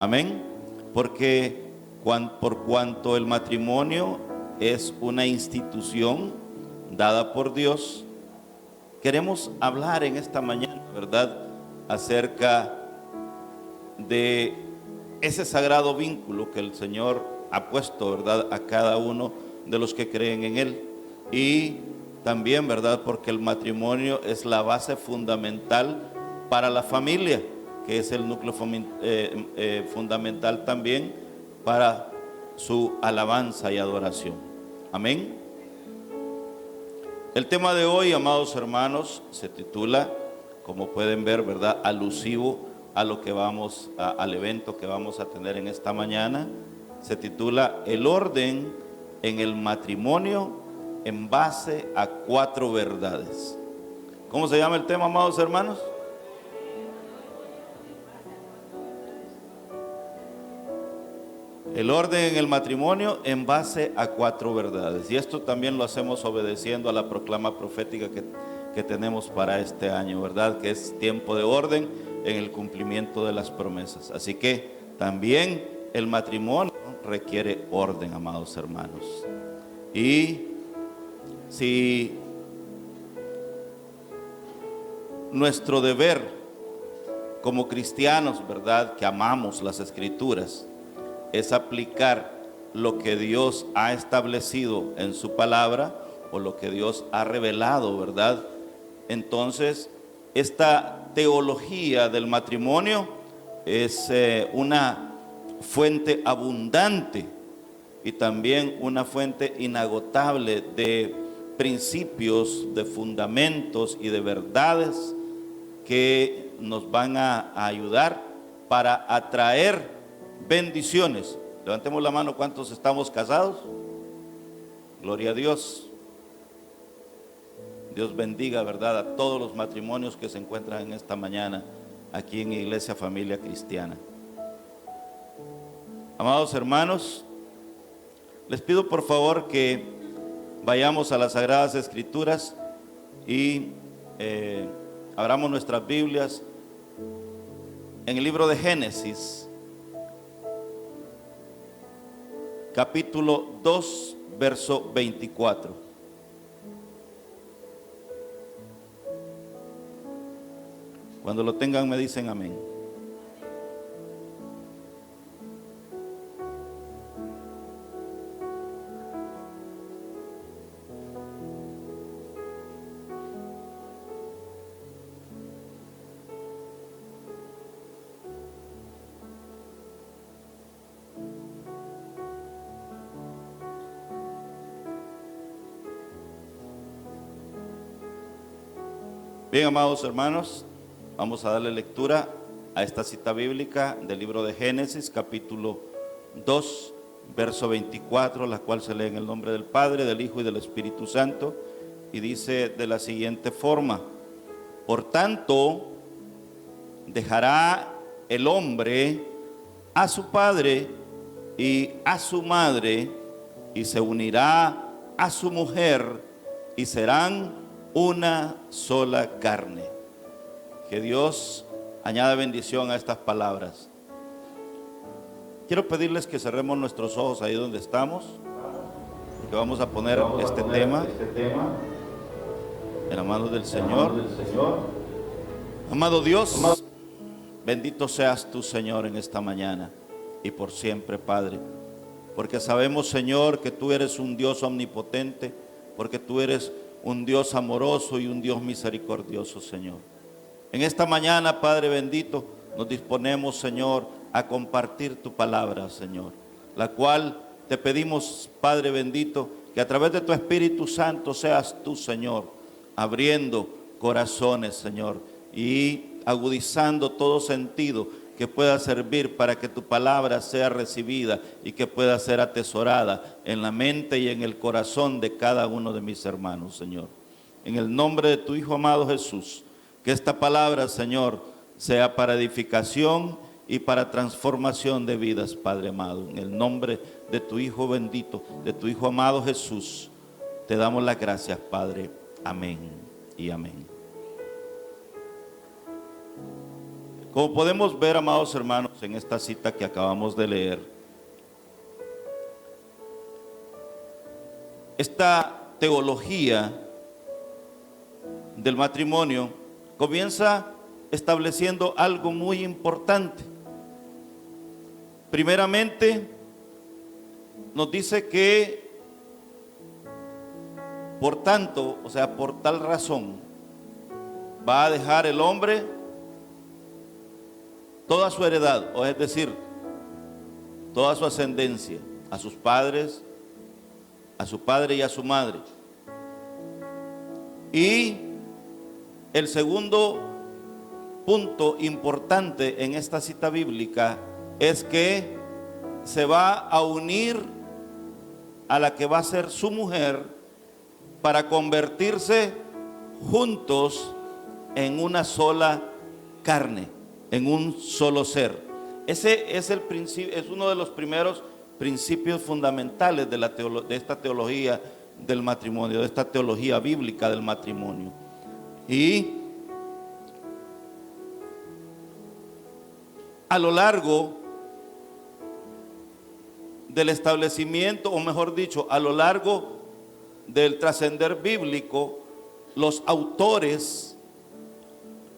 Amén. Porque por cuanto el matrimonio es una institución dada por Dios, queremos hablar en esta mañana, ¿verdad?, acerca de ese sagrado vínculo que el Señor ha puesto, ¿verdad?, a cada uno de los que creen en Él. Y también, ¿verdad?, porque el matrimonio es la base fundamental para la familia, que es el núcleo fundamental también para su alabanza y adoración. Amén. El tema de hoy, amados hermanos, se titula, como pueden ver, ¿verdad?, alusivo a lo que al evento que vamos a tener en esta mañana. Se titula El orden en el matrimonio en base a 4 verdades. ¿Cómo se llama el tema, amados hermanos? El orden en el matrimonio en base a 4 verdades. Y esto también lo hacemos obedeciendo a la proclama profética que tenemos para este año, ¿verdad? Que es tiempo de orden en el cumplimiento de las promesas. Así que también el matrimonio requiere orden, amados hermanos. Y si nuestro deber como cristianos, ¿verdad?, que amamos las Escrituras, es aplicar lo que Dios ha establecido en su palabra o lo que Dios ha revelado, ¿verdad? Entonces, esta teología del matrimonio es una fuente abundante y también una fuente inagotable de principios, de fundamentos y de verdades que nos van a ayudar para atraer bendiciones. Levantemos la mano, ¿cuántos estamos casados? Gloria a Dios. Dios bendiga, ¿verdad?, a todos los matrimonios que se encuentran en esta mañana aquí en Iglesia Familia Cristiana. Amados hermanos, les pido por favor que vayamos a las Sagradas Escrituras y abramos nuestras Biblias en el libro de Génesis, capítulo 2, verso 24. Cuando lo tengan me dicen amén. Bien, amados hermanos, vamos a darle lectura a esta cita bíblica del libro de Génesis, capítulo 2, verso 24, la cual se lee en el nombre del Padre, del Hijo y del Espíritu Santo, y dice de la siguiente forma: por tanto, dejará el hombre a su padre y a su madre, y se unirá a su mujer, y serán una sola carne. Que Dios añada bendición a estas palabras. Quiero pedirles que cerremos nuestros ojos ahí donde estamos, porque vamos a poner este tema en las manos del Señor. Amado Dios, bendito seas tú, Señor, en esta mañana y por siempre, Padre, porque sabemos, Señor, que tú eres un Dios omnipotente, porque tú eres un Dios amoroso y un Dios misericordioso, Señor. En esta mañana, Padre bendito, nos disponemos, Señor, a compartir tu palabra, Señor, la cual te pedimos, Padre bendito, que a través de tu Espíritu Santo seas tú, Señor, abriendo corazones, Señor, y agudizando todo sentido que pueda servir para que tu palabra sea recibida y que pueda ser atesorada en la mente y en el corazón de cada uno de mis hermanos, Señor. En el nombre de tu Hijo amado Jesús, que esta palabra, Señor, sea para edificación y para transformación de vidas, Padre amado. En el nombre de tu Hijo bendito, de tu Hijo amado Jesús, te damos las gracias, Padre. Amén y amén. Como podemos ver, amados hermanos, en esta cita que acabamos de leer, esta teología del matrimonio comienza estableciendo algo muy importante. Primeramente, nos dice que, por tanto, o sea, por tal razón, va a dejar el hombre toda su heredad, o es decir, toda su ascendencia, a sus padres, a su padre y a su madre. Y el segundo punto importante en esta cita bíblica es que se va a unir a la que va a ser su mujer para convertirse juntos en una sola carne, en un solo ser. Ese es el principio, es uno de los primeros principios fundamentales de esta teología del matrimonio, de esta teología bíblica del matrimonio. Y a lo largo del establecimiento, o mejor dicho, a lo largo del trascender bíblico, los autores,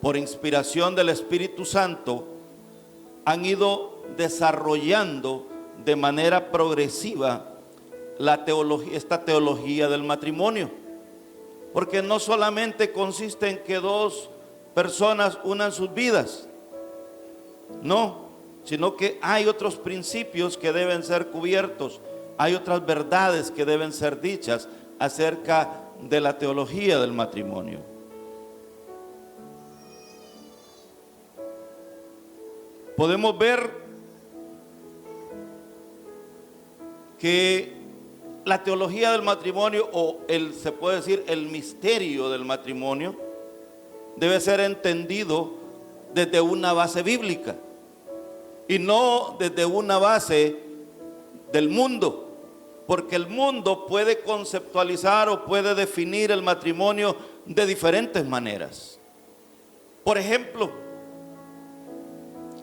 por inspiración del Espíritu Santo, han ido desarrollando de manera progresiva esta teología del matrimonio. Porque no solamente consiste en que dos personas unan sus vidas, no, sino que hay otros principios que deben ser cubiertos, hay otras verdades que deben ser dichas acerca de la teología del matrimonio. Podemos ver que la teología del matrimonio, o se puede decir el misterio del matrimonio, debe ser entendido desde una base bíblica y no desde una base del mundo, porque el mundo puede conceptualizar o puede definir el matrimonio de diferentes maneras. Por ejemplo,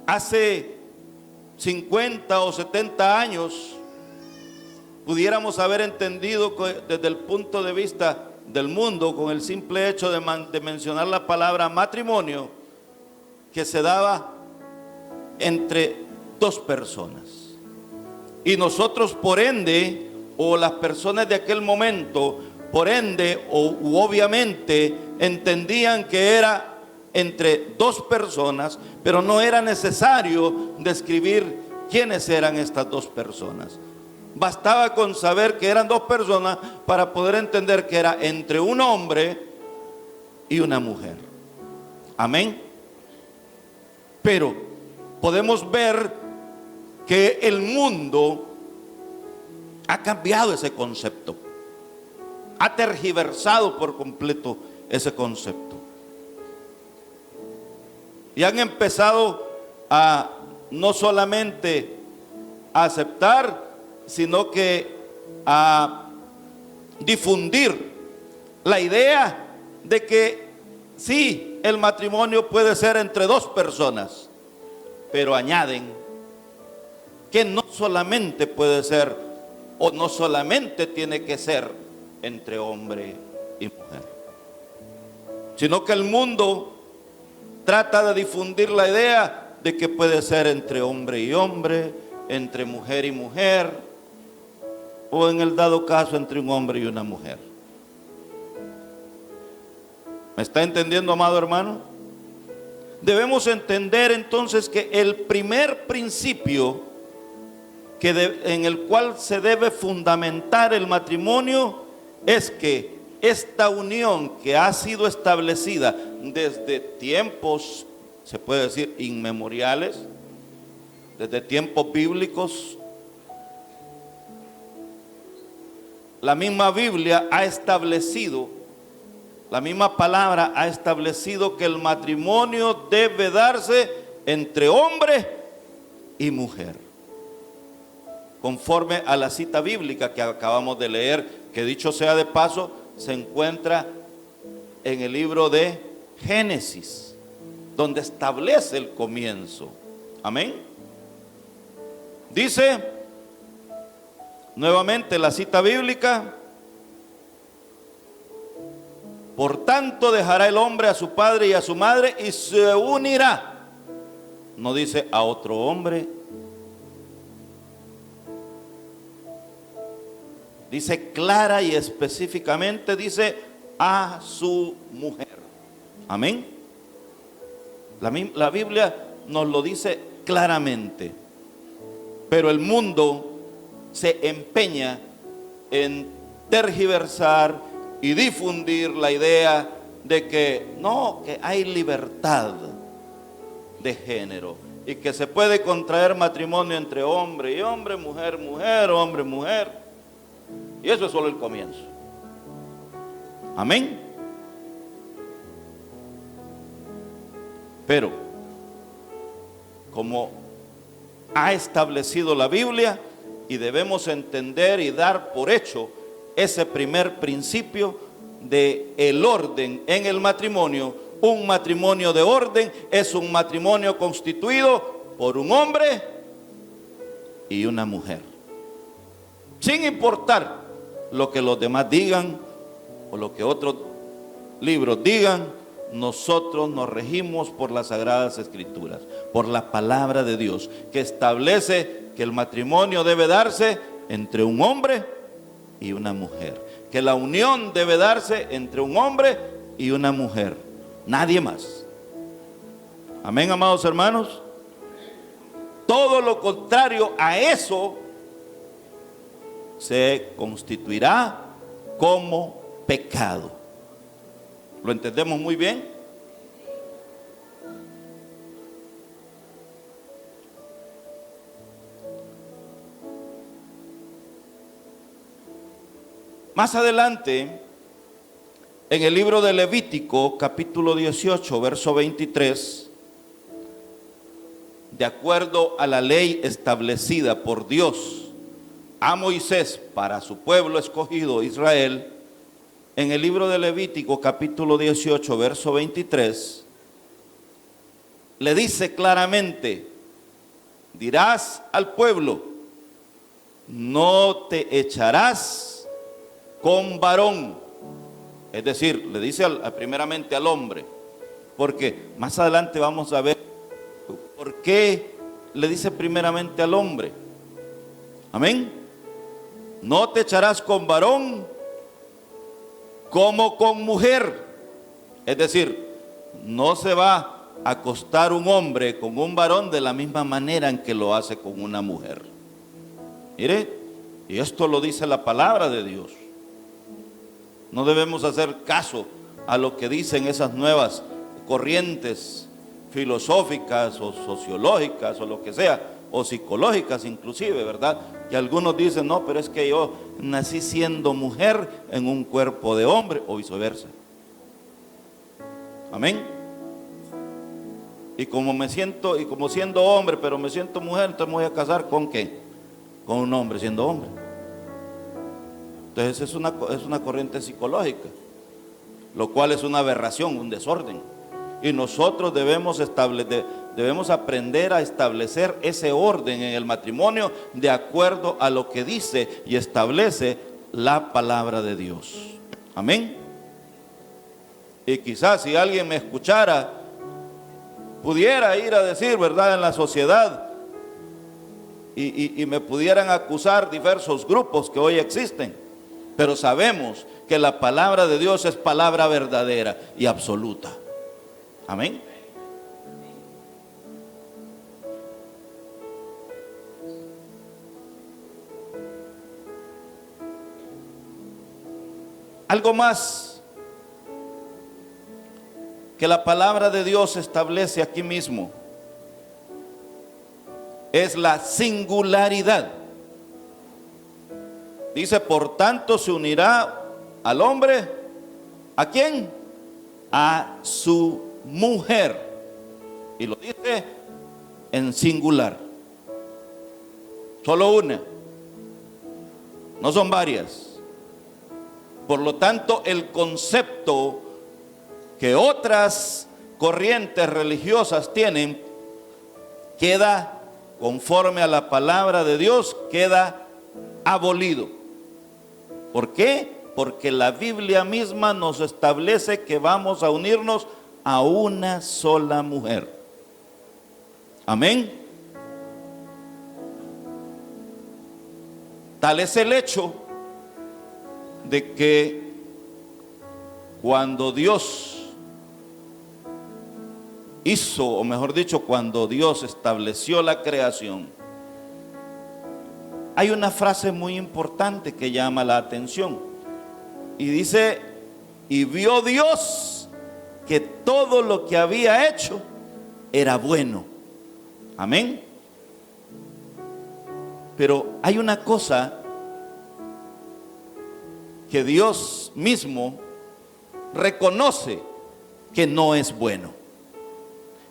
hace 50 o 70 años pudiéramos haber entendido desde el punto de vista del mundo, con el simple hecho de mencionar la palabra matrimonio, que se daba entre dos personas. Y nosotros, por ende, o las personas de aquel momento, por ende, u obviamente, entendían que era entre dos personas, pero no era necesario describir quiénes eran estas dos personas. Bastaba con saber que eran dos personas para poder entender que era entre un hombre y una mujer. Amén. Pero podemos ver que el mundo ha cambiado ese concepto, ha tergiversado por completo ese concepto. Y han empezado a no solamente a aceptar, sino que a difundir la idea de que sí, el matrimonio puede ser entre dos personas, pero añaden que no solamente puede ser, o no solamente tiene que ser entre hombre y mujer, sino que el mundo trata de difundir la idea de que puede ser entre hombre y hombre, entre mujer y mujer, o en el dado caso entre un hombre y una mujer. ¿Me está entendiendo, amado hermano? Debemos entender entonces que el primer principio en el cual se debe fundamentar el matrimonio es que esta unión que ha sido establecida desde tiempos, se puede decir, inmemoriales, desde tiempos bíblicos, la misma Biblia ha establecido, la misma palabra ha establecido que el matrimonio debe darse entre hombre y mujer, conforme a la cita bíblica que acabamos de leer, que dicho sea de paso, se encuentra en el libro de Génesis. donde establece el comienzo. Amén. Dice nuevamente la cita bíblica: por tanto dejará el hombre a su padre y a su madre y se unirá. No dice a otro hombre, dice clara y específicamente, dice a su mujer. Amén. La Biblia nos lo dice claramente, pero el mundo se empeña en tergiversar y difundir la idea de que no, que hay libertad de género y que se puede contraer matrimonio entre hombre y hombre, mujer, mujer, hombre, mujer. Y eso es solo el comienzo. Amén. Pero como ha establecido la Biblia, y debemos entender y dar por hecho ese primer principio de el orden en el matrimonio. Un matrimonio de orden es un matrimonio constituido por un hombre y una mujer, sin importar lo que los demás digan o lo que otros libros digan. Nosotros nos regimos por las Sagradas Escrituras, por la palabra de Dios, que establece que el matrimonio debe darse entre un hombre y una mujer, que la unión debe darse entre un hombre y una mujer, nadie más. Amén, amados hermanos. Todo lo contrario a eso se constituirá como pecado. ¿Lo entendemos muy bien? Más adelante, en el libro de Levítico, capítulo 18, verso 23, de acuerdo a la ley establecida por Dios a Moisés para su pueblo escogido Israel, en el libro de Levítico capítulo 18, verso 23, le dice claramente: dirás al pueblo, no te echarás con varón. Es decir, le dice primeramente al hombre, porque más adelante vamos a ver por qué le dice primeramente al hombre. Amén. No te echarás con varón como con mujer. Es decir, no se va a acostar un hombre con un varón de la misma manera en que lo hace con una mujer. Mire, y esto lo dice la palabra de Dios. No debemos hacer caso a lo que dicen esas nuevas corrientes filosóficas o sociológicas o lo que sea, o psicológicas inclusive, ¿verdad? Que algunos dicen, no, pero es que yo nací siendo mujer en un cuerpo de hombre, o viceversa. Amén. Y como siendo hombre, pero me siento mujer, entonces me voy a casar ¿con qué? Con un hombre siendo hombre. Entonces es una corriente psicológica, lo cual es una aberración, un desorden. Y nosotros debemos aprender a establecer ese orden en el matrimonio de acuerdo a lo que dice y establece la palabra de Dios. Amén. Y quizás si alguien me escuchara, pudiera ir a decir, ¿verdad?, en la sociedad, y me pudieran acusar diversos grupos que hoy existen, pero sabemos que la palabra de Dios es palabra verdadera y absoluta. Amén. Algo más que la palabra de Dios establece aquí mismo es la singularidad. Dice, por tanto se unirá al hombre, ¿a quién? A su mujer. Y lo dice en singular. Solo una. No son varias. Por lo tanto, el concepto que otras corrientes religiosas tienen, queda, conforme a la palabra de Dios, queda abolido. ¿Por qué? Porque la Biblia misma nos establece que vamos a unirnos a una sola mujer. Amén. Tal es el hecho de que cuando Dios hizo, o mejor dicho, cuando Dios estableció la creación, hay una frase muy importante que llama la atención. Y dice, y vio Dios que todo lo que había hecho era bueno. Amén. Pero hay una cosa que Dios mismo reconoce que no es bueno.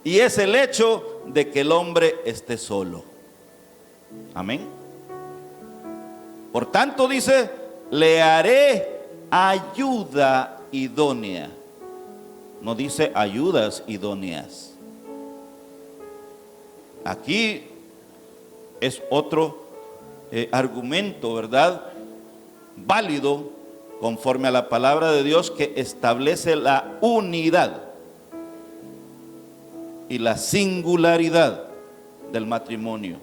Y es el hecho de que el hombre esté solo. Amén. Por tanto dice, le haré ayuda idónea. No dice ayudas idóneas. Aquí es otro argumento, ¿verdad? Válido conforme a la palabra de Dios, que establece la unidad y la singularidad del matrimonio.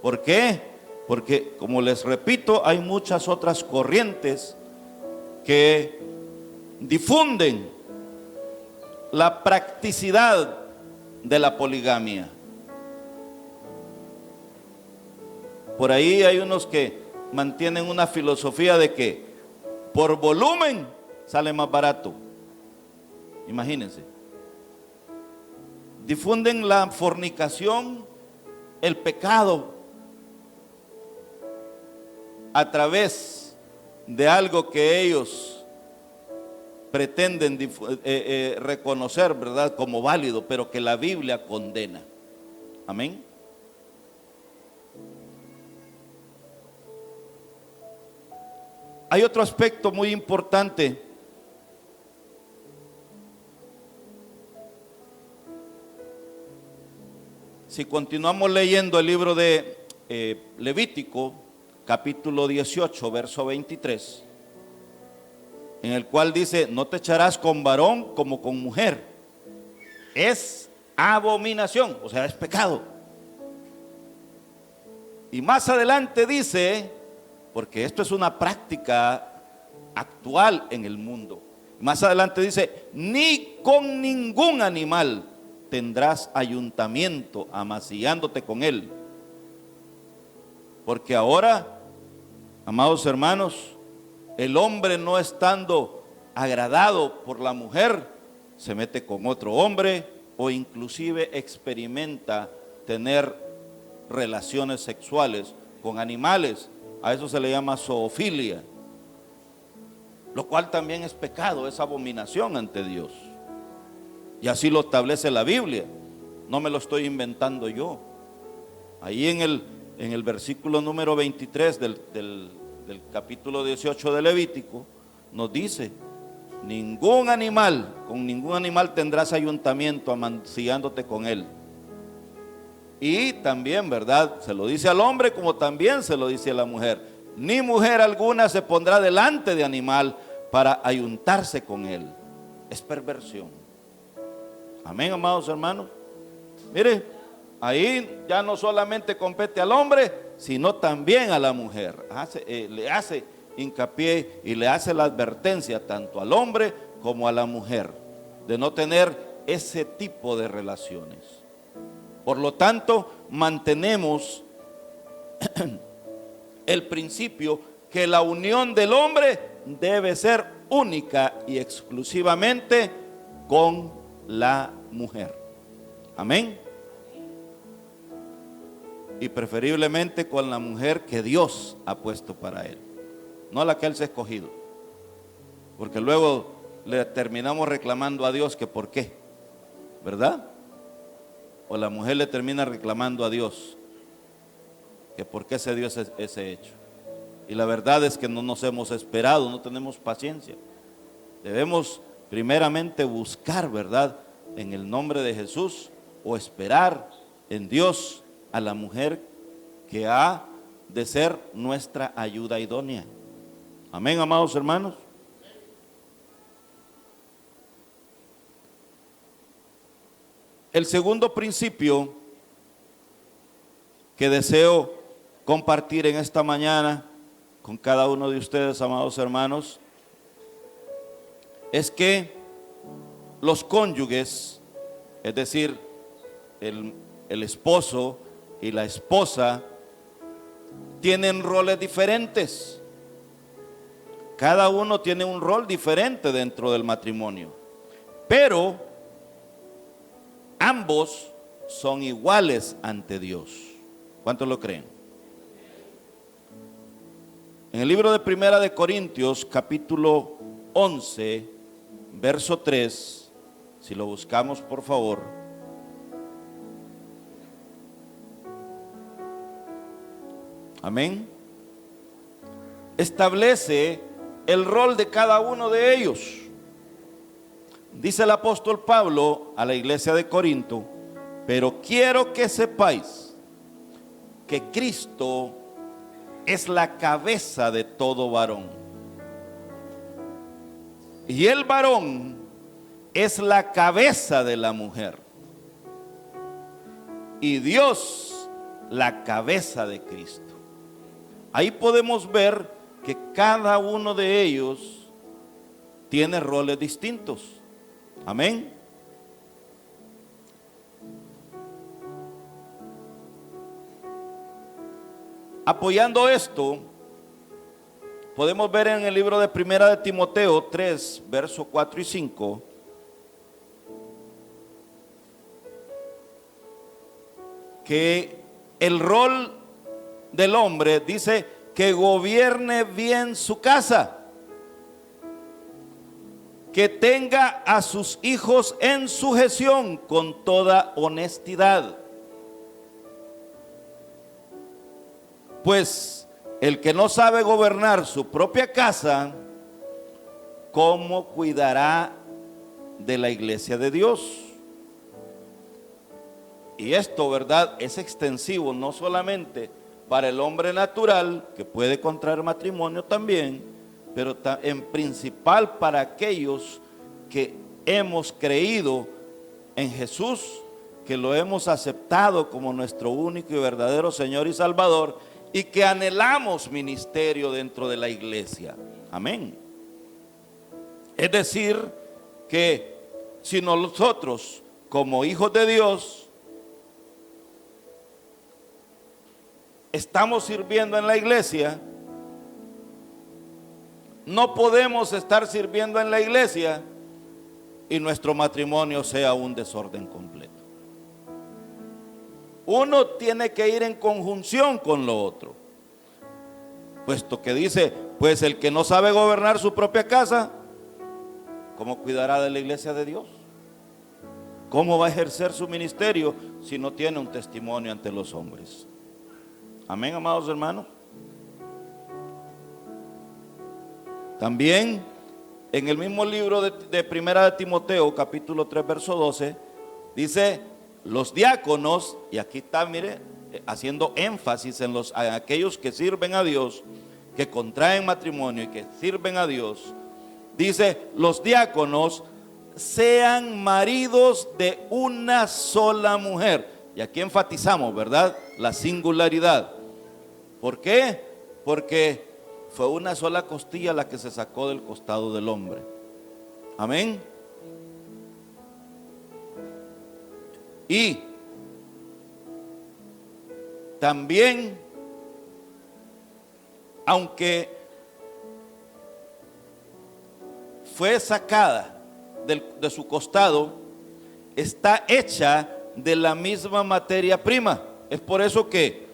¿Por qué? Porque, como les repito, hay muchas otras corrientes que difunden la practicidad de la poligamia. Por ahí hay unos que mantienen una filosofía de que por volumen sale más barato. Imagínense. Difunden la fornicación, el pecado, a través de algo que ellos pretenden reconocer, ¿verdad?, como válido, pero que la Biblia condena. Amén. Hay otro aspecto muy importante. Si continuamos leyendo el libro de Levítico, capítulo 18, verso 23, en el cual dice, no te echarás con varón como con mujer. Es abominación, o sea, es pecado. Y más adelante dice, porque esto es una práctica actual en el mundo, más adelante dice, ni con ningún animal tendrás ayuntamiento amasillándote con él. Porque ahora, amados hermanos, el hombre, no estando agradado por la mujer, se mete con otro hombre o inclusive experimenta tener relaciones sexuales con animales. A eso se le llama zoofilia, lo cual también es pecado, es abominación ante Dios. Y así lo establece la Biblia, no me lo estoy inventando yo. Ahí en el versículo número 23 del capítulo 18 de Levítico, nos dice, con ningún animal tendrás ayuntamiento amancillándote con él. Y también, ¿verdad?, se lo dice al hombre como también se lo dice a la mujer. Ni mujer alguna se pondrá delante de animal para ayuntarse con él. Es perversión. Amén, amados hermanos. Mire, ahí ya no solamente compete al hombre, sino también a la mujer. Le hace hincapié y le hace la advertencia tanto al hombre como a la mujer de no tener ese tipo de relaciones. Por lo tanto, mantenemos el principio que la unión del hombre debe ser única y exclusivamente con la mujer. Amén. Y preferiblemente con la mujer que Dios ha puesto para él, no la que él se ha escogido. Porque luego le terminamos reclamando a Dios que por qué, ¿verdad? O la mujer le termina reclamando a Dios que por qué se dio ese hecho. Y la verdad es que no nos hemos esperado, no tenemos paciencia. Debemos primeramente buscar, ¿verdad?, en el nombre de Jesús, o esperar en Dios a la mujer que ha de ser nuestra ayuda idónea. Amén, amados hermanos. El segundo principio que deseo compartir en esta mañana con cada uno de ustedes, amados hermanos, es que los cónyuges, es decir, el esposo y la esposa, tienen roles diferentes. Cada uno tiene un rol diferente dentro del matrimonio, pero ambos son iguales ante Dios. ¿Cuántos lo creen? En el libro de Primera de Corintios, capítulo 11, verso 3, si lo buscamos, por favor. Amén. Establece el rol de cada uno de ellos. Dice el apóstol Pablo a la iglesia de Corinto: pero quiero que sepáis que Cristo es la cabeza de todo varón, y el varón es la cabeza de la mujer, y Dios la cabeza de Cristo. Ahí podemos ver que cada uno de ellos tiene roles distintos. Amén. Apoyando esto, podemos ver en el libro de Primera de Timoteo 3, versos 4 y 5, que el rol del hombre dice que gobierne bien su casa, que tenga a sus hijos en sujeción con toda honestidad. Pues el que no sabe gobernar su propia casa, ¿cómo cuidará de la iglesia de Dios? Y esto, ¿verdad?, es extensivo no solamente para el hombre natural, que puede contraer matrimonio también, pero en principal para aquellos que hemos creído en Jesús, que lo hemos aceptado como nuestro único y verdadero Señor y Salvador, y que anhelamos ministerio dentro de la iglesia. Amén. Es decir, que si nosotros, como hijos de Dios, estamos sirviendo en la iglesia, no podemos estar sirviendo en la iglesia y nuestro matrimonio sea un desorden completo. Uno tiene que ir en conjunción con lo otro, puesto que dice, pues el que no sabe gobernar su propia casa, ¿cómo cuidará de la iglesia de Dios? ¿Cómo va a ejercer su ministerio si no tiene un testimonio ante los hombres? Amén, amados hermanos. También en el mismo libro de Primera de Timoteo, capítulo 3, verso 12, dice: los diáconos, y aquí está, mire, haciendo énfasis en aquellos que sirven a Dios, que contraen matrimonio y que sirven a Dios, dice: los diáconos sean maridos de una sola mujer. Y aquí enfatizamos, ¿verdad?, la singularidad. ¿Por qué? Porque fue una sola costilla la que se sacó del costado del hombre. Amén. Y también, aunque fue sacada de su costado, está hecha de la misma materia prima. Es por eso que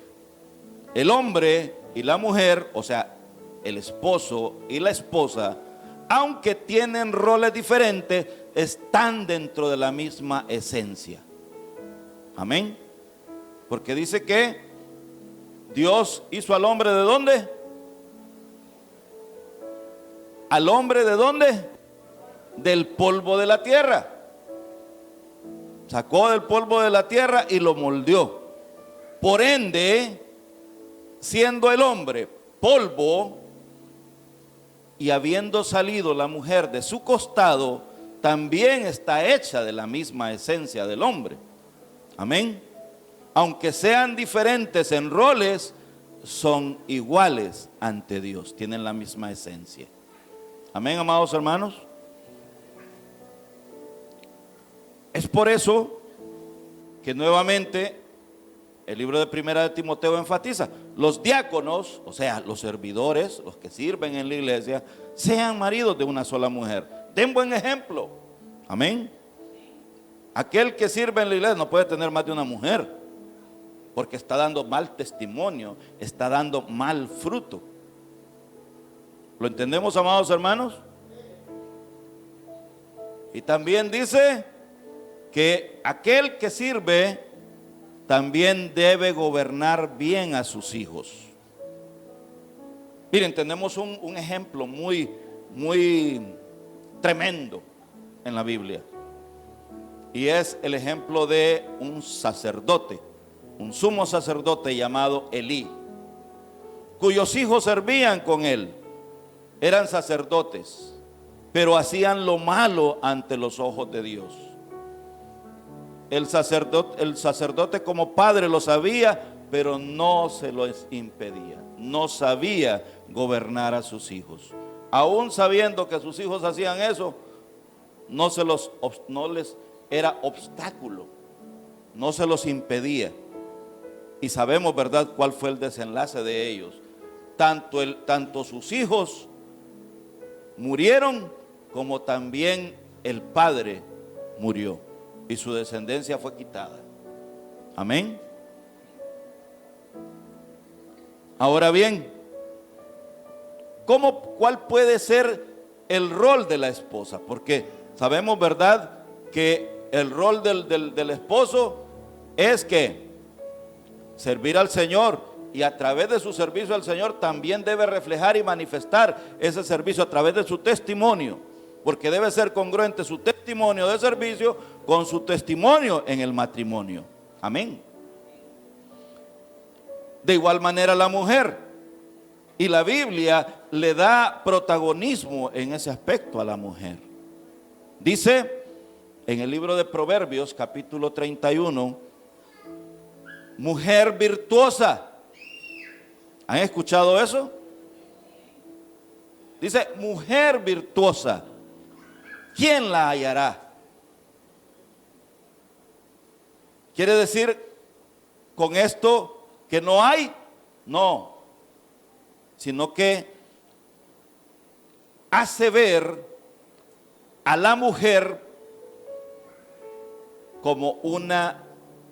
el hombre y la mujer, o sea, el esposo y la esposa, aunque tienen roles diferentes, están dentro de la misma esencia. Amén. Porque dice que Dios hizo al hombre, ¿de dónde? ¿Al hombre de dónde? del polvo de la tierra. Sacó del polvo de la tierra y lo moldeó. Por ende, siendo el hombre polvo y habiendo salido la mujer de su costado, también está hecha de la misma esencia del hombre. Amén. Aunque sean diferentes en roles, son iguales ante Dios, tienen la misma esencia. Amén, amados hermanos. Es por eso que nuevamente el libro de Primera de Timoteo enfatiza: los diáconos, o sea, los servidores, los que sirven en la iglesia, sean maridos de una sola mujer. Den buen ejemplo. Amén. Aquel que sirve en la iglesia no puede tener más de una mujer, porque está dando mal testimonio, está dando mal fruto. ¿Lo entendemos, amados hermanos? Y también dice que aquel que sirve también debe gobernar bien a sus hijos. Miren, tenemos un ejemplo muy tremendo en la Biblia, y es el ejemplo de un sacerdote, un sumo sacerdote llamado Elí, cuyos hijos servían con él. Eran sacerdotes, pero hacían lo malo ante los ojos de Dios. El sacerdote como padre lo sabía, pero no se lo impedía. No sabía gobernar a sus hijos. Aún sabiendo que sus hijos hacían eso, no les era obstáculo, no se los impedía. Y sabemos, ¿verdad?, cuál fue el desenlace de ellos. Tanto sus hijos murieron, como también el padre murió, y su descendencia fue quitada. Amén. Ahora bien, ¿cuál puede ser el rol de la esposa? Porque sabemos, ¿verdad?, que el rol del esposo es que servir al Señor, y a través de su servicio al Señor también debe reflejar y manifestar ese servicio a través de su testimonio, porque debe ser congruente su testimonio de servicio con su testimonio en el matrimonio. Amén. De igual manera la mujer, y la Biblia le da protagonismo en ese aspecto a la mujer. Dice en el libro de Proverbios capítulo 31, mujer virtuosa. ¿Han escuchado eso? Dice, mujer virtuosa, ¿quién la hallará? ¿Quiere decir con esto que no hay? No, sino que hace ver a la mujer como una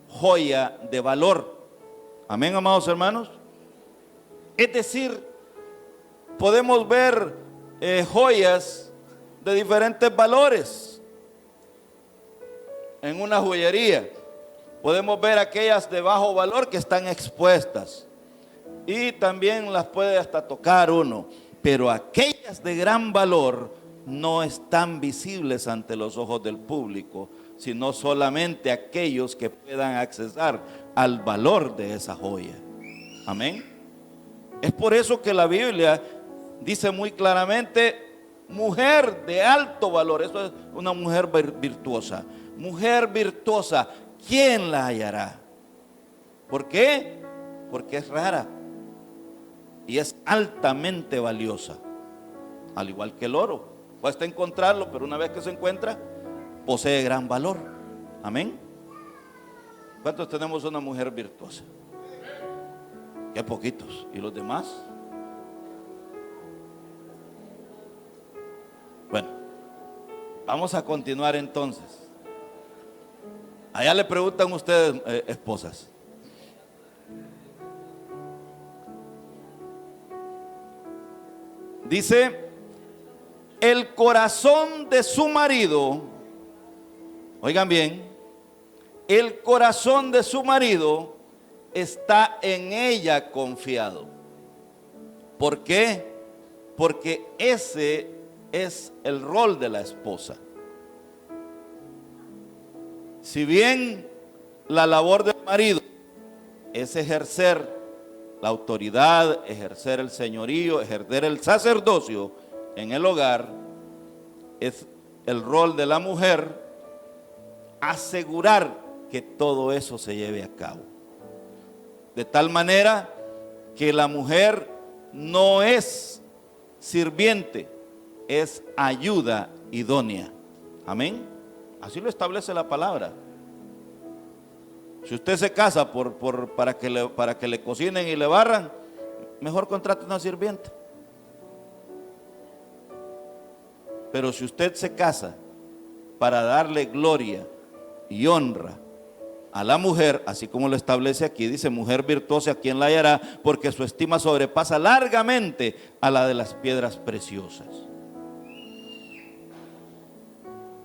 joya de valor. Amén, amados hermanos. Es decir, podemos ver joyas de diferentes valores en una joyería. Podemos ver aquellas de bajo valor que están expuestas, y también las puede hasta tocar uno, pero aquellas de gran valor no están visibles ante los ojos del público, sino solamente aquellos que puedan accesar al valor de esa joya. Amén. Es por eso que la Biblia dice muy claramente, mujer de alto valor. Eso es una mujer virtuosa. Mujer virtuosa, ¿quién la hallará? ¿Por qué? Porque es rara y es altamente valiosa, al igual que el oro. Cuesta encontrarlo, pero una vez que se encuentra, posee gran valor. Amén. ¿Cuántos tenemos una mujer virtuosa? Qué poquitos. ¿Y los demás? Bueno, vamos a continuar entonces. Allá le preguntan ustedes, esposas. Dice, el corazón de su marido, oigan bien, el corazón de su marido está en ella confiado. ¿Por qué? Porque ese es el rol de la esposa. Si bien la labor del marido es ejercer la autoridad, ejercer el señorío, ejercer el sacerdocio en el hogar, es el rol de la mujer asegurar que todo eso se lleve a cabo. De tal manera que la mujer no es sirviente, es ayuda idónea. Amén. Así lo establece la palabra. Si usted se casa para que le cocinen y le barran, mejor contrate una sirvienta. Pero si usted se casa para darle gloria y honra a la mujer, así como lo establece aquí, dice: mujer virtuosa, ¿quién la hallará? Porque su estima sobrepasa largamente a la de las piedras preciosas.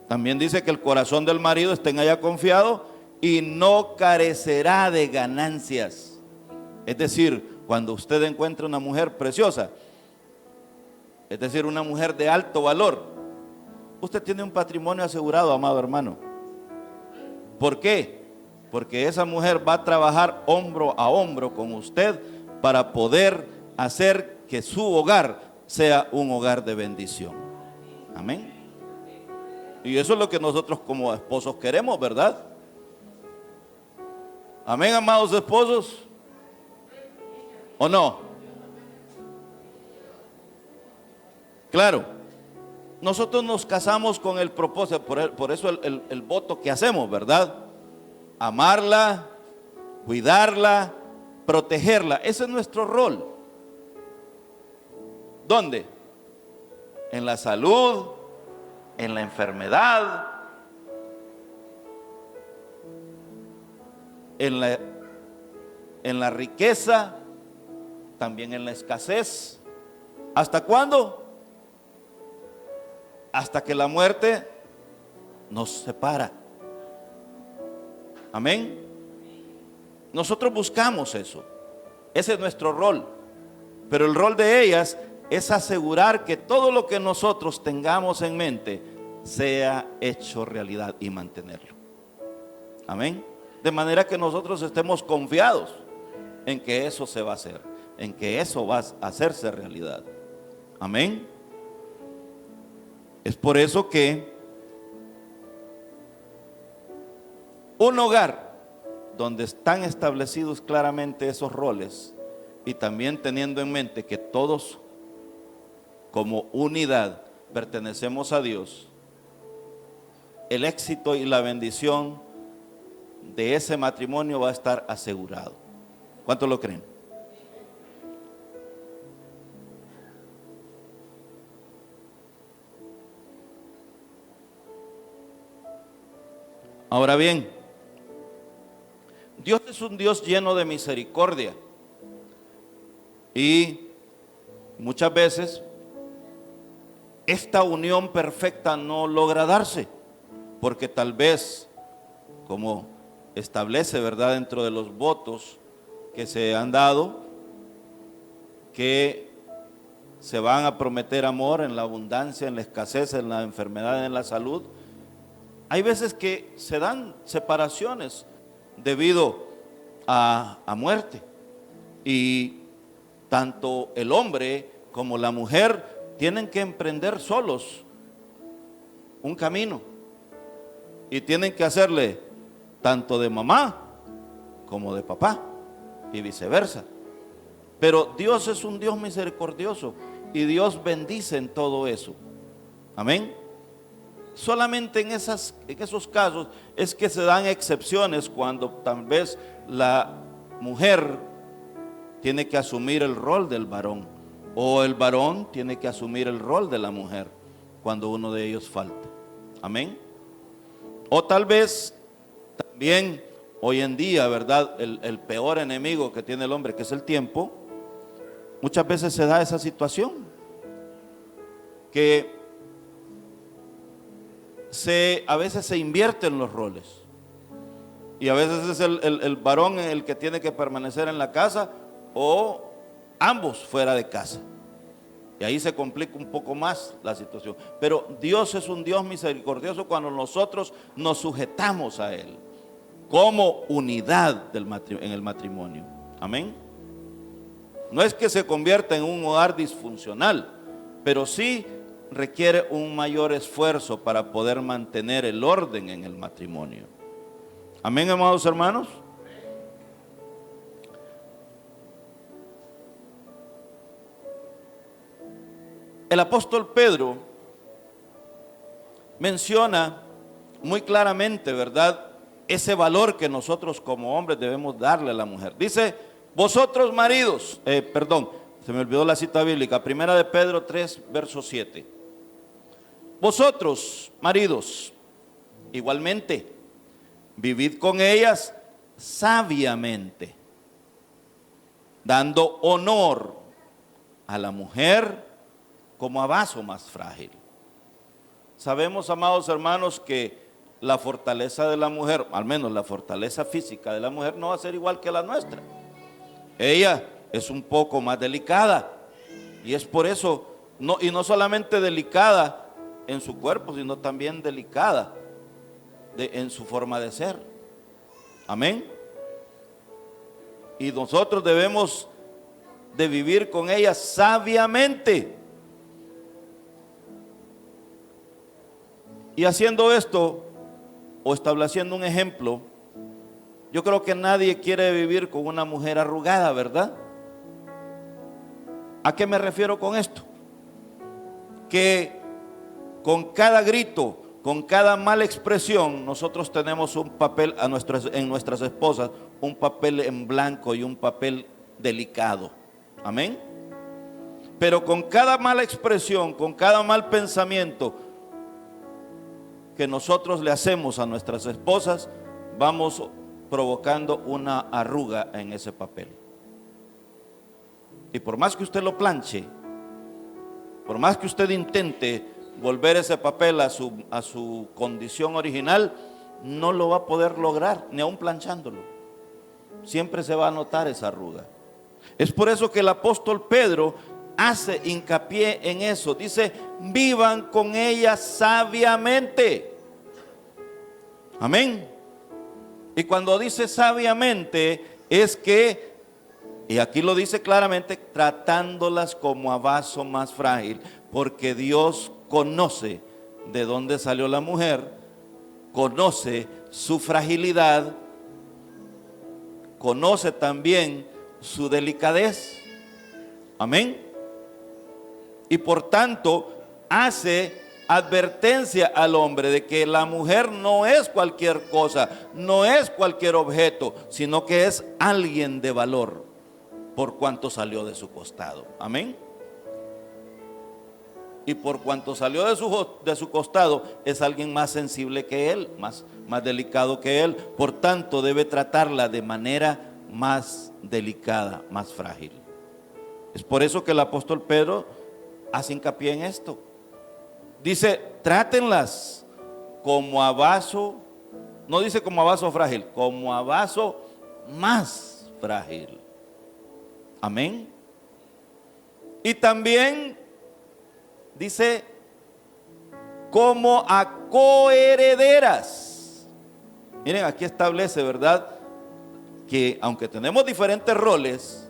También dice que el corazón del marido esté en ella confiado y no carecerá de ganancias. Es decir, cuando usted encuentre una mujer preciosa, es decir, una mujer de alto valor, usted tiene un patrimonio asegurado, amado hermano. ¿Por qué? Porque esa mujer va a trabajar hombro a hombro con usted para poder hacer que su hogar sea un hogar de bendición. Amén. Y eso es lo que nosotros como esposos queremos, ¿verdad? Amén, amados esposos. ¿O no? Claro, nosotros nos casamos con el propósito, por eso el voto que hacemos, ¿verdad? Amarla, cuidarla, protegerla. Ese es nuestro rol. ¿Dónde? En la salud, en la enfermedad, en la riqueza, también en la escasez. ¿Hasta cuándo? Hasta que la muerte nos separa. Amén. Nosotros buscamos eso. Ese es nuestro rol. Pero el rol de ellas es asegurar que todo lo que nosotros tengamos en mente sea hecho realidad y mantenerlo. Amén. De manera que nosotros estemos confiados en que eso se va a hacer, en que eso va a hacerse realidad. Amén. Es por eso que un hogar donde están establecidos claramente esos roles, y también teniendo en mente que todos como unidad pertenecemos a Dios, el éxito y la bendición de ese matrimonio va a estar asegurado. ¿Cuántos lo creen? Ahora bien, Dios es un Dios lleno de misericordia, y muchas veces esta unión perfecta no logra darse, porque tal vez, como establece, ¿verdad?, dentro de los votos que se han dado, que se van a prometer amor en la abundancia, en la escasez, en la enfermedad, en la salud. Hay veces que se dan separaciones debido a muerte, y tanto el hombre como la mujer tienen que emprender solos un camino, y tienen que hacerle tanto de mamá como de papá y viceversa. Pero Dios es un Dios misericordioso y Dios bendice en todo eso. Amén. Solamente en esos casos es que se dan excepciones, cuando tal vez la mujer tiene que asumir el rol del varón, o el varón tiene que asumir el rol de la mujer cuando uno de ellos falta. Amén. O tal vez también hoy en día, ¿verdad?, el peor enemigo que tiene el hombre, que es el tiempo, muchas veces se da esa situación que a veces se invierten los roles, y a veces es el varón el que tiene que permanecer en la casa, o ambos fuera de casa. Y ahí se complica un poco más la situación. Pero Dios es un Dios misericordioso cuando nosotros nos sujetamos a Él como unidad en el matrimonio. Amén. No es que se convierta en un hogar disfuncional, pero sí requiere un mayor esfuerzo para poder mantener el orden en el matrimonio. Amén, amados hermanos. El apóstol Pedro menciona muy claramente, ¿verdad?, ese valor que nosotros como hombres debemos darle a la mujer. Dice, vosotros maridos, se me olvidó la cita bíblica, primera de Pedro 3, verso 7. Vosotros, maridos, igualmente, vivid con ellas sabiamente, dando honor a la mujer como a vaso más frágil. Sabemos, amados hermanos, que la fortaleza de la mujer, al menos la fortaleza física de la mujer, no va a ser igual que la nuestra. Ella es un poco más delicada, y es por eso, y no solamente delicada en su cuerpo, sino también delicada en su forma de ser. Amén. Y nosotros debemos de vivir con ella sabiamente. Y haciendo esto, o estableciendo un ejemplo, yo creo que nadie quiere vivir con una mujer arrugada, ¿verdad? ¿A qué me refiero con esto? Que con cada grito, con cada mala expresión, nosotros tenemos un papel en nuestras esposas, un papel en blanco y un papel delicado. Amén. Pero con cada mala expresión, con cada mal pensamiento que nosotros le hacemos a nuestras esposas, vamos provocando una arruga en ese papel. Y por más que usted lo planche, por más que usted intente volver ese papel a su condición original, no lo va a poder lograr, ni aún planchándolo. Siempre se va a notar esa arruga. Es por eso que el apóstol Pedro hace hincapié en eso. Dice, vivan con ella sabiamente. Amén. Y cuando dice sabiamente, es que, y aquí lo dice claramente, tratándolas como a vaso más frágil, porque Dios conoce de dónde salió la mujer, conoce su fragilidad, conoce también su delicadez. Amén. Y por tanto hace advertencia al hombre de que la mujer no es cualquier cosa, no es cualquier objeto, sino que es alguien de valor por cuanto salió de su costado. Amén. Y por cuanto salió de su costado, es alguien más sensible que él, más delicado que él. Por tanto, debe tratarla de manera más delicada, más frágil. Es por eso que el apóstol Pedro hace hincapié en esto. Dice, trátenlas como a vaso, no dice como a vaso frágil, como a vaso más frágil. Amén. Y también dice, como a coherederas. Miren, aquí establece, ¿verdad?, que aunque tenemos diferentes roles,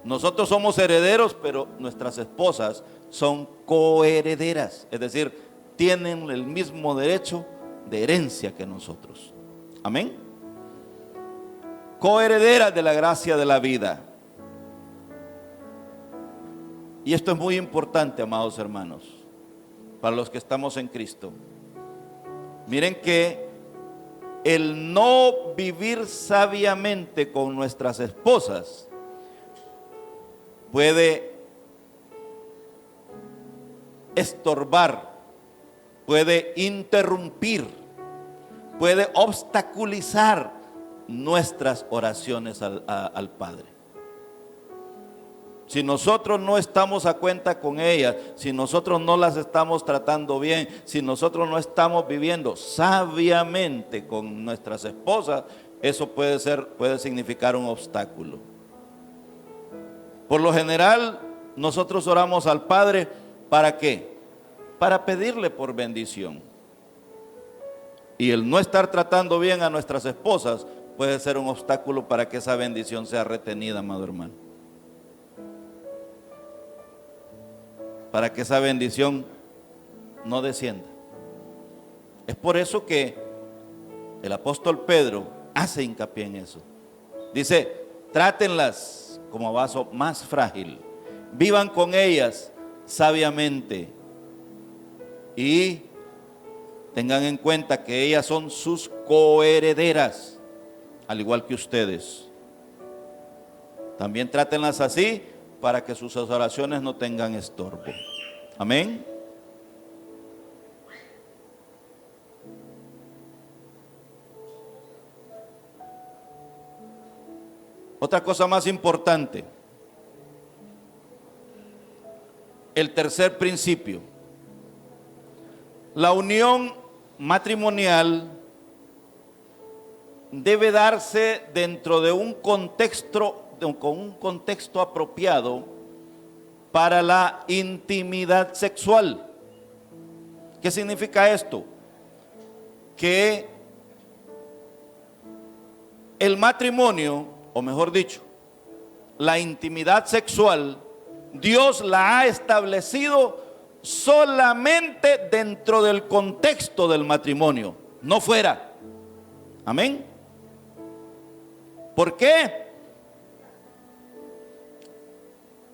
nosotros somos herederos, pero nuestras esposas son coherederas, es decir, tienen el mismo derecho de herencia que nosotros. Amén. Coherederas de la gracia de la vida. Y esto es muy importante, amados hermanos, para los que estamos en Cristo. Miren que el no vivir sabiamente con nuestras esposas puede estorbar, puede interrumpir, puede obstaculizar nuestras oraciones al Padre. Si nosotros no estamos a cuenta con ellas, si nosotros no las estamos tratando bien, si nosotros no estamos viviendo sabiamente con nuestras esposas, eso puede significar un obstáculo. Por lo general, nosotros oramos al Padre, ¿para qué? Para pedirle por bendición. Y el no estar tratando bien a nuestras esposas puede ser un obstáculo para que esa bendición sea retenida, amado hermano. Para que esa bendición no descienda. Es por eso que el apóstol Pedro hace hincapié en eso. Dice, trátenlas como vaso más frágil, vivan con ellas sabiamente y tengan en cuenta que ellas son sus coherederas, al igual que ustedes. También trátenlas así para que sus oraciones no tengan estorbo. Amén. Otra cosa más importante, el tercer principio. La unión matrimonial debe darse dentro de un contexto, con un contexto apropiado para la intimidad sexual. ¿Qué significa esto? Que el matrimonio, o mejor dicho, la intimidad sexual, Dios la ha establecido solamente dentro del contexto del matrimonio, no fuera. Amén. ¿Por qué?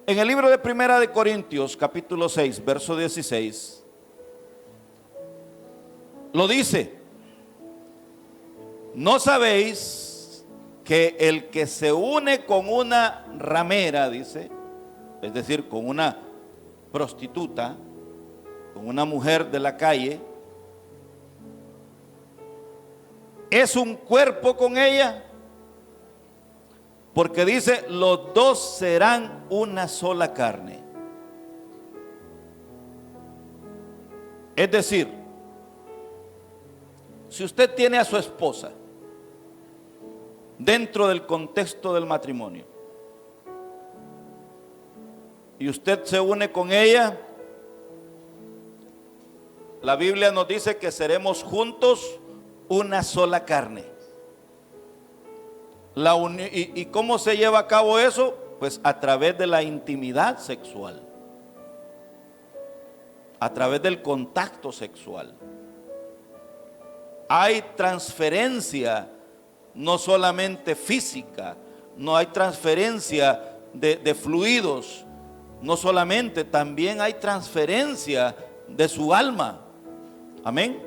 En el libro de Primera de Corintios, capítulo 6, verso 16, lo dice: ¿no sabéis que el que se une con una ramera, dice, es decir, con una prostituta, con una mujer de la calle, es un cuerpo con ella? Porque dice, los dos serán una sola carne. Es decir, si usted tiene a su esposa dentro del contexto del matrimonio y usted se une con ella, la Biblia nos dice que seremos juntos una sola carne. ¿Y cómo se lleva a cabo eso? Pues a través de la intimidad sexual, a través del contacto sexual. Hay transferencia, no solamente física, no hay transferencia de fluidos, no solamente, también hay transferencia de su alma. Amén.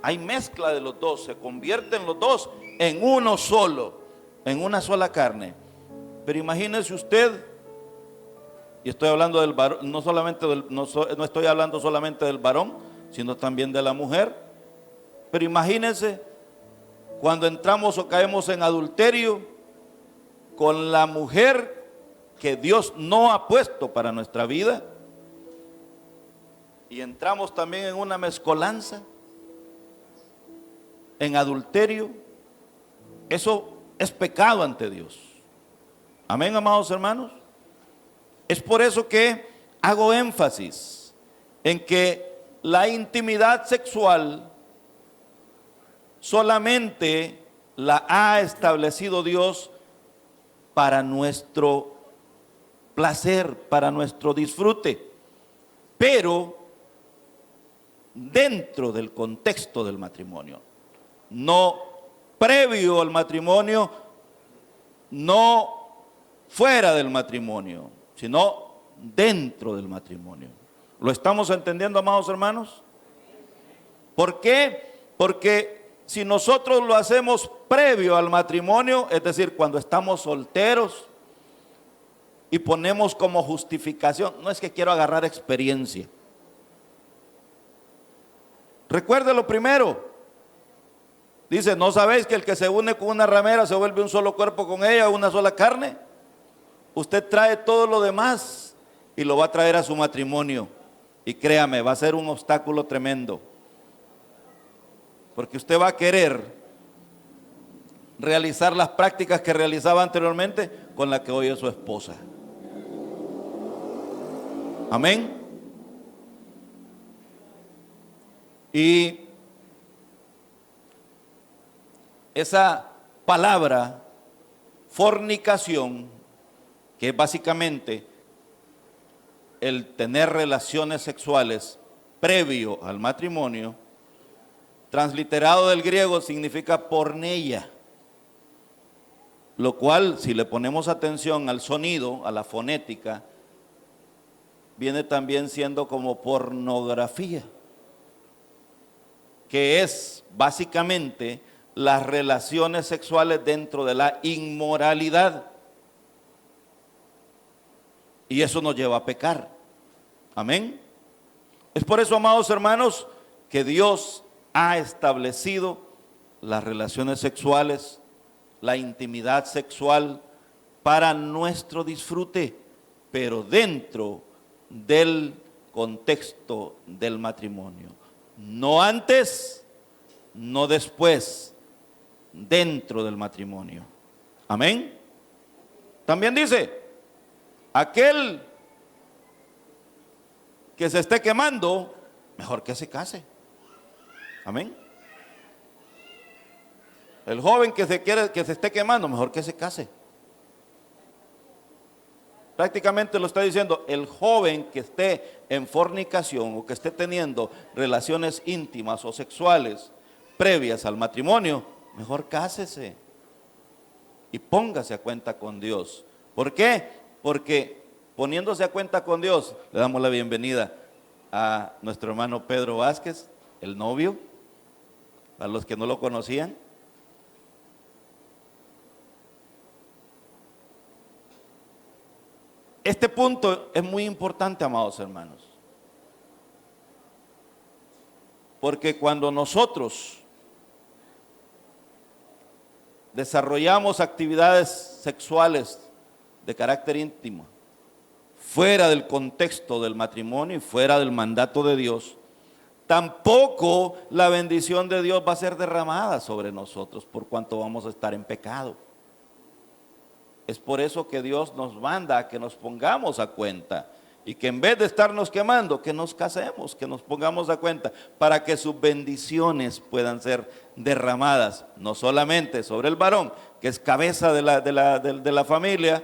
Hay mezcla de los dos, se convierten los dos en uno solo, en una sola carne. Pero imagínese usted, y estoy hablando del varón, no estoy hablando solamente del varón, sino también de la mujer. Pero imagínense cuando entramos o caemos en adulterio con la mujer que Dios no ha puesto para nuestra vida, y entramos también en una mezcolanza, en adulterio. Eso es pecado ante Dios. Amén, amados hermanos. Es por eso que hago énfasis en que la intimidad sexual solamente la ha establecido Dios para nuestro placer, para nuestro disfrute, pero dentro del contexto del matrimonio, no previo al matrimonio, no fuera del matrimonio, sino dentro del matrimonio. ¿Lo estamos entendiendo, amados hermanos? ¿Por qué? Porque si nosotros lo hacemos previo al matrimonio, es decir, cuando estamos solteros, y ponemos como justificación, no es que quiero agarrar experiencia. Recuerde lo primero. Dice, ¿no sabéis que el que se une con una ramera se vuelve un solo cuerpo con ella, una sola carne? Usted trae todo lo demás y lo va a traer a su matrimonio. Y créame, va a ser un obstáculo tremendo. Porque usted va a querer realizar las prácticas que realizaba anteriormente con la que hoy es su esposa. Amén. Y esa palabra fornicación, que es básicamente el tener relaciones sexuales previo al matrimonio, transliterado del griego significa porneia, lo cual, si le ponemos atención al sonido, a la fonética, viene también siendo como pornografía, que es básicamente las relaciones sexuales dentro de la inmoralidad. Y eso nos lleva a pecar. Amén. Es por eso, amados hermanos, que Dios ha establecido las relaciones sexuales, la intimidad sexual para nuestro disfrute, pero dentro del contexto del matrimonio. No antes, no después, dentro del matrimonio. Amén. También dice, aquel que se esté quemando, mejor que se case. Amén. El joven que se esté quemando, mejor que se case. Prácticamente lo está diciendo, el joven que esté en fornicación o que esté teniendo relaciones íntimas o sexuales previas al matrimonio, mejor cásese y póngase a cuenta con Dios. ¿Por qué? Porque poniéndose a cuenta con Dios, le damos la bienvenida a nuestro hermano Pedro Vázquez, el novio, a los que no lo conocían. Este punto es muy importante, amados hermanos, porque cuando nosotros desarrollamos actividades sexuales de carácter íntimo, fuera del contexto del matrimonio y fuera del mandato de Dios, tampoco la bendición de Dios va a ser derramada sobre nosotros por cuanto vamos a estar en pecado. Es por eso que Dios nos manda a que nos pongamos a cuenta y que en vez de estarnos quemando, que nos casemos, que nos pongamos a cuenta para que sus bendiciones puedan ser derramadas, no solamente sobre el varón, que es cabeza de la familia,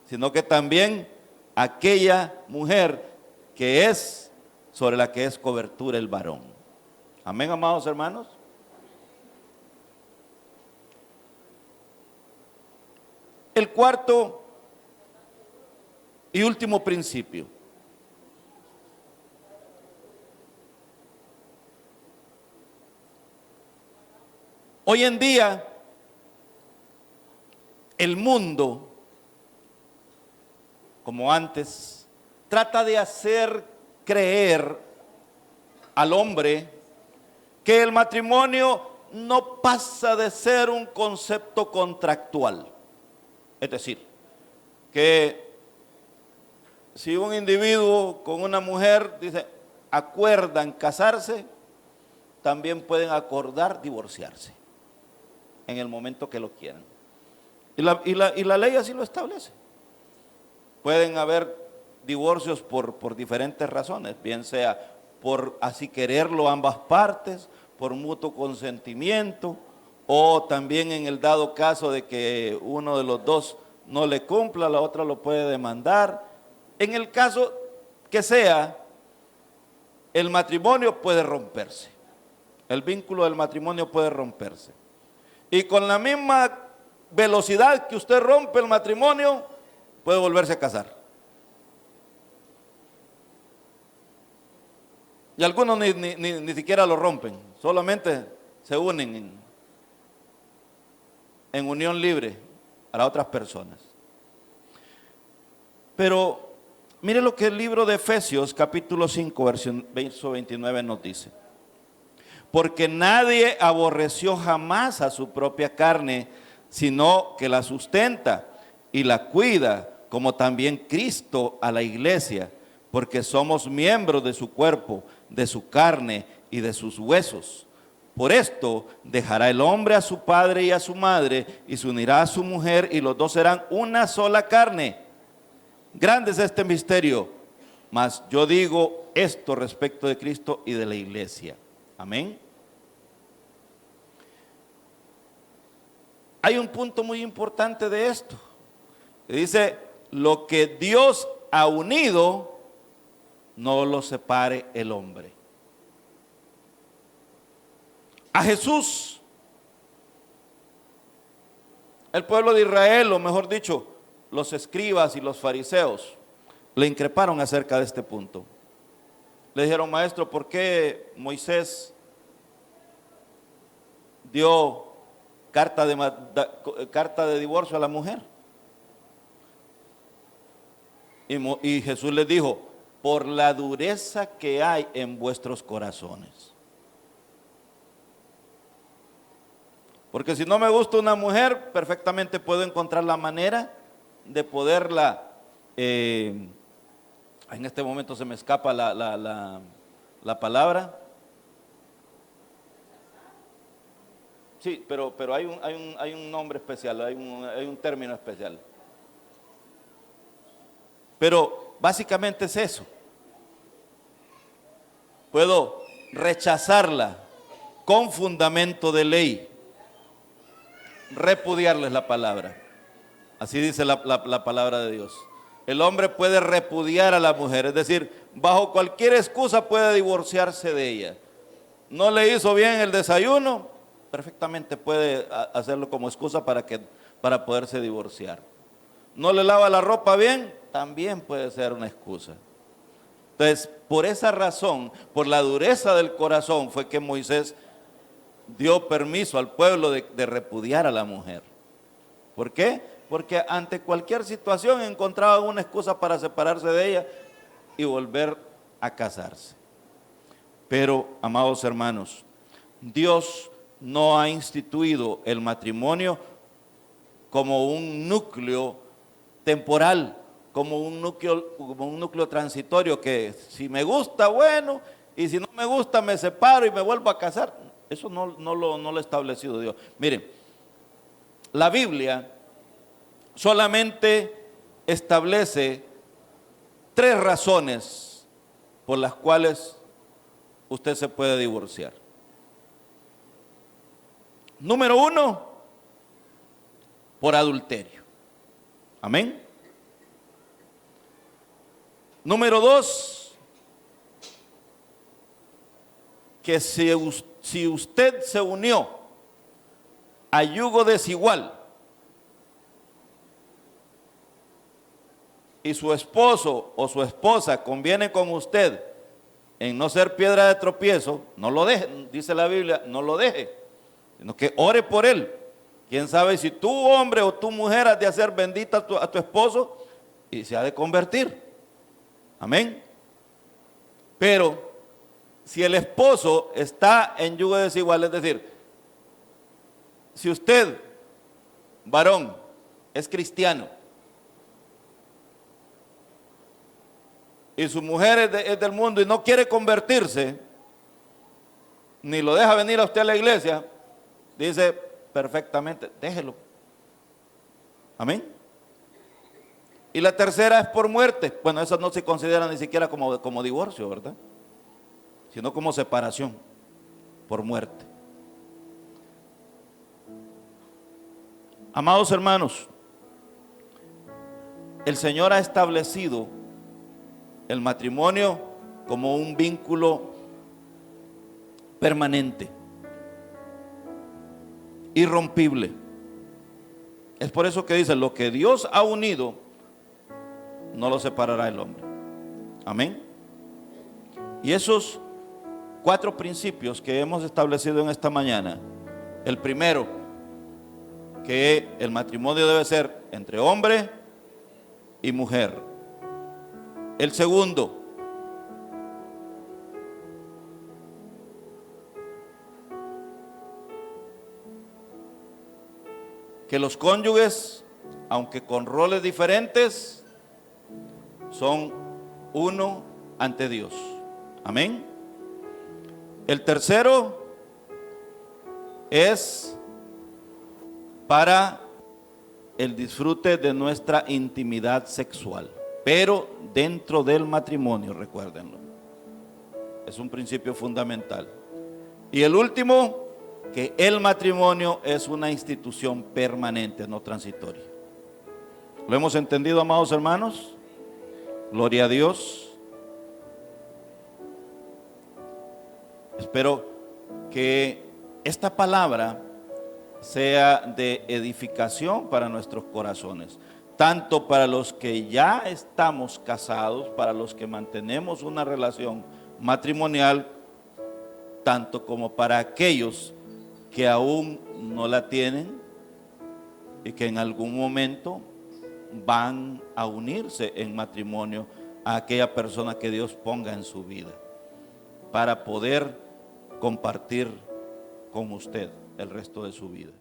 sino que también aquella mujer que es sobre la que es cobertura el varón. Amén, amados hermanos. El cuarto y último principio. Hoy en día, el mundo, como antes, trata de hacer creer al hombre que el matrimonio no pasa de ser un concepto contractual. Es decir, que si un individuo con una mujer dice, acuerdan casarse, también pueden acordar divorciarse en el momento que lo quieran. Y la ley así lo establece. Pueden haber divorcios por diferentes razones, bien sea por así quererlo ambas partes, por mutuo consentimiento, o también en el dado caso de que uno de los dos no le cumpla, la otra lo puede demandar. En el caso que sea, el matrimonio puede romperse. El vínculo del matrimonio puede romperse. Y con la misma velocidad que usted rompe el matrimonio, puede volverse a casar. Y algunos ni siquiera lo rompen, solamente se unen en unión libre a las otras personas. Pero mire lo que el libro de Efesios capítulo 5 verso 29 nos dice. Porque nadie aborreció jamás a su propia carne, sino que la sustenta y la cuida, como también Cristo a la iglesia, porque somos miembros de su cuerpo, de su carne y de sus huesos. Por esto dejará el hombre a su padre y a su madre y se unirá a su mujer y los dos serán una sola carne. Grande es este misterio. Mas yo digo esto respecto de Cristo y de la iglesia. Amén. Hay un punto muy importante de esto. Dice, lo que Dios ha unido, no lo separe el hombre. A Jesús, el pueblo de Israel, o mejor dicho, los escribas y los fariseos, le increparon acerca de este punto. Le dijeron, maestro, ¿por qué Moisés dio carta de divorcio a la mujer? Y Jesús les dijo, por la dureza que hay en vuestros corazones. Porque si no me gusta una mujer, perfectamente puedo encontrar la manera de poderla, en este momento se me escapa la palabra. Sí, pero hay un nombre especial, hay un término especial. Pero básicamente es eso. Puedo rechazarla con fundamento de ley. Repudiarles la palabra. Así dice la palabra de Dios. El hombre puede repudiar a la mujer, es decir, bajo cualquier excusa puede divorciarse de ella. No le hizo bien el desayuno, perfectamente puede hacerlo como excusa para poderse divorciar. No le lava la ropa bien, también puede ser una excusa. Entonces, por esa razón, por la dureza del corazón, fue que Moisés dio permiso al pueblo de repudiar a la mujer. ¿Por qué? Porque ante cualquier situación encontraban una excusa para separarse de ella y volver a casarse. Pero, amados hermanos, Dios no ha instituido el matrimonio como un núcleo temporal, como un núcleo transitorio que si me gusta, bueno, y si no me gusta me separo y me vuelvo a casar. Eso no lo ha establecido Dios. Miren, la Biblia solamente establece 3 razones por las cuales usted se puede divorciar. Número 1, por adulterio. Amén. Número 2, que si usted se unió a yugo desigual y su esposo o su esposa conviene con usted en no ser piedra de tropiezo, no lo deje, dice la Biblia, no lo deje, sino que ore por él. Quién sabe si tú, hombre, o tu mujer has de hacer bendita a tu esposo y se ha de convertir. Amén. Pero si el esposo está en yugo desigual, es decir, si usted, varón, es cristiano y su mujer es del mundo y no quiere convertirse, ni lo deja venir a usted a la iglesia, dice perfectamente, déjelo. Amén. Y la tercera es por muerte. Bueno, esa no se considera ni siquiera como divorcio, ¿verdad? Sino como separación por muerte. Amados hermanos, el Señor ha establecido el matrimonio como un vínculo permanente, irrompible. Es por eso que dice, lo que Dios ha unido, no lo separará el hombre. Amén. Y esos 4 principios que hemos establecido en esta mañana. El primero, que el matrimonio debe ser entre hombre y mujer. El segundo, que los cónyuges, aunque con roles diferentes, son uno ante Dios. Amén. El tercero es para el disfrute de nuestra intimidad sexual. pero dentro del matrimonio, recuérdenlo. Es un principio fundamental. Y el último, que el matrimonio es una institución permanente, no transitoria. ¿Lo hemos entendido, amados hermanos? Gloria a Dios. Espero que esta palabra sea de edificación para nuestros corazones, tanto para los que ya estamos casados, para los que mantenemos una relación matrimonial, tanto como para aquellos que aún no la tienen y que en algún momento van a unirse en matrimonio a aquella persona que Dios ponga en su vida, para poder compartir con usted el resto de su vida.